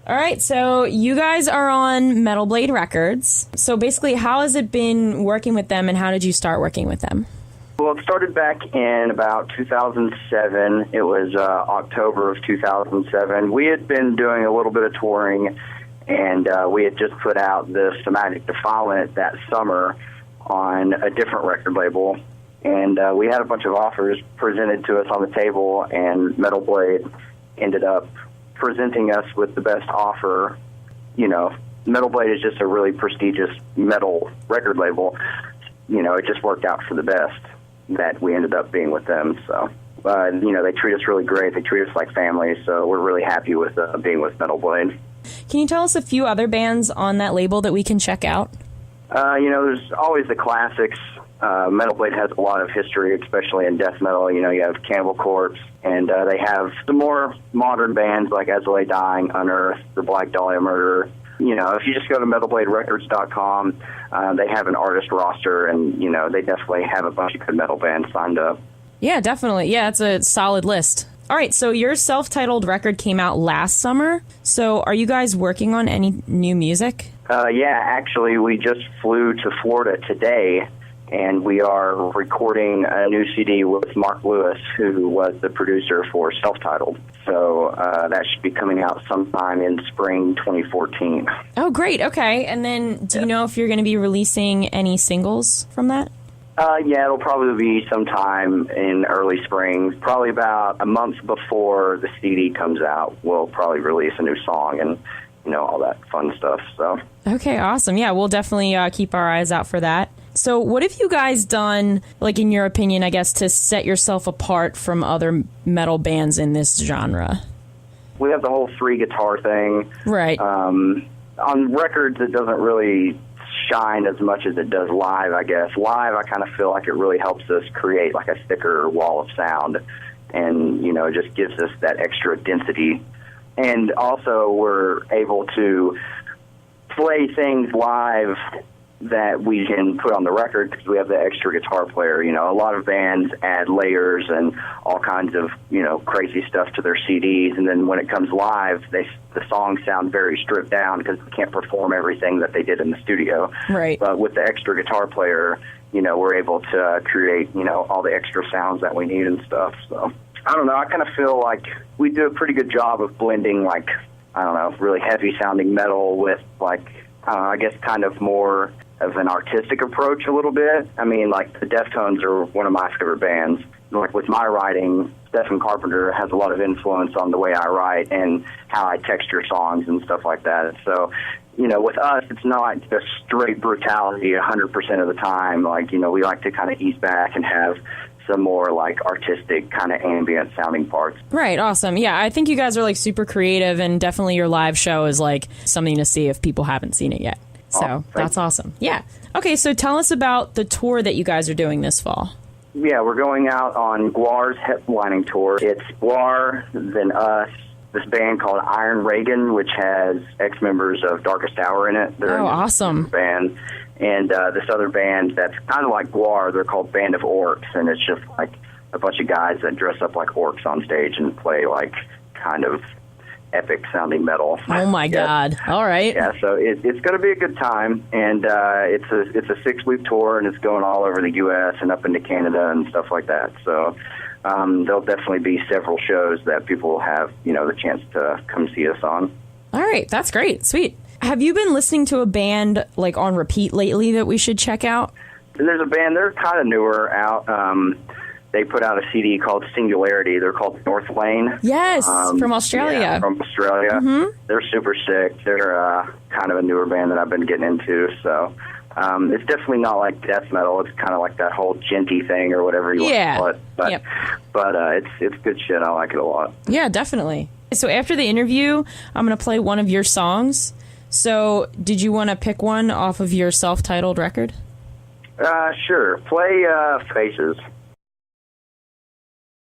All right, so you guys are on Metal Blade Records. So basically, how has it been working with them, and how did you start working with them? Well, it started back in about 2007. It was October of 2007. We had been doing a little bit of touring, and we had just put out the Somatic Defilement that summer on a different record label. And we had a bunch of offers presented to us on the table, and Metal Blade ended up presenting us with the best offer. You know, Metal Blade is just a really prestigious metal record label. You know, it just worked out for the best that we ended up being with them. So, you know, they treat us really great. They treat us like family, so we're really happy with being with Metal Blade. Can you tell us a few other bands on that label that we can check out? You know, there's always the classics. Metal Blade has a lot of history, especially in death metal. You know, you have Cannibal Corpse, and they have some more modern bands like As I Lay Dying, Unearth, The Black Dahlia Murder. You know, if you just go to metalbladerecords.com, they have an artist roster, and, you know, they definitely have a bunch of good metal bands signed up. Yeah, definitely. Yeah, it's a solid list. All right, so your self-titled record came out last summer. So are you guys working on any new music? Yeah, actually, we just flew to Florida today, and we are recording a new CD with Mark Lewis, who was the producer for Self-Titled. So that should be coming out sometime in spring 2014. Oh, great. Okay. And then do you know if you're going to be releasing any singles from that? Yeah, it'll probably be sometime in early spring, probably about a month before the CD comes out. We'll probably release a new song and, you know, all that fun stuff. So. Okay, awesome. Yeah, we'll definitely keep our eyes out for that. So what have you guys done, like in your opinion, I guess, to set yourself apart from other metal bands in this genre? We have the whole 3-guitar thing. Right. On records, it doesn't really shine as much as it does live, I guess. Live, I kind of feel like it really helps us create like a thicker wall of sound, and, you know, it just gives us that extra density. And also, we're able to play things live that we can put on the record because we have the extra guitar player. You know, a lot of bands add layers and all kinds of, you know, crazy stuff to their CDs, and then when it comes live, the songs sound very stripped down because we can't perform everything that they did in the studio. Right. But with the extra guitar player, you know, we're able to create, you know, all the extra sounds that we need and stuff. So, I don't know, I kind of feel like we do a pretty good job of blending, like, I don't know, really heavy-sounding metal with, like, I guess kind of more of an artistic approach a little bit. I mean, like, the Deftones are one of my favorite bands. Like, with my writing, Stephen Carpenter has a lot of influence on the way I write and how I texture songs and stuff like that. So, you know, with us, it's not just straight brutality 100% of the time. Like, you know, we like to kind of ease back and have some more, like, artistic kind of ambient sounding parts. Right, awesome. Yeah, I think you guys are, like, super creative, and definitely your live show is, like, something to see if people haven't seen it yet. So that's awesome. Yeah. Okay, so tell us about the tour that you guys are doing this fall. Yeah, we're going out on Guar's headlining tour. It's Guar, then us, this band called Iron Reagan, which has ex-members of Darkest Hour in it. They're awesome band. And this other band that's kind of like Guar, they're called Band of Orcs, and it's just like a bunch of guys that dress up like orcs on stage and play like kind of epic sounding metal. Oh my God. All right. Yeah, so it's going to be a good time, and it's a 6-week tour, and it's going all over the U.S. and up into Canada and stuff like that. So there'll definitely be several shows that people will have, you know, the chance to come see us on. All right, that's great. Sweet. Have you been listening to a band like on repeat lately that we should check out? There's a band, they're kind of newer out. They put out a CD called Singularity. They're called North Lane. Yes, from Australia. Yeah, from Australia. Mm-hmm. They're super sick. They're kind of a newer band that I've been getting into. So it's definitely not like death metal. It's kind of like that whole djenty thing or whatever you want to call it. But it's good shit. I like it a lot. Yeah, definitely. So after the interview, I'm going to play one of your songs. So did you want to pick one off of your self-titled record? Sure. Play Faces.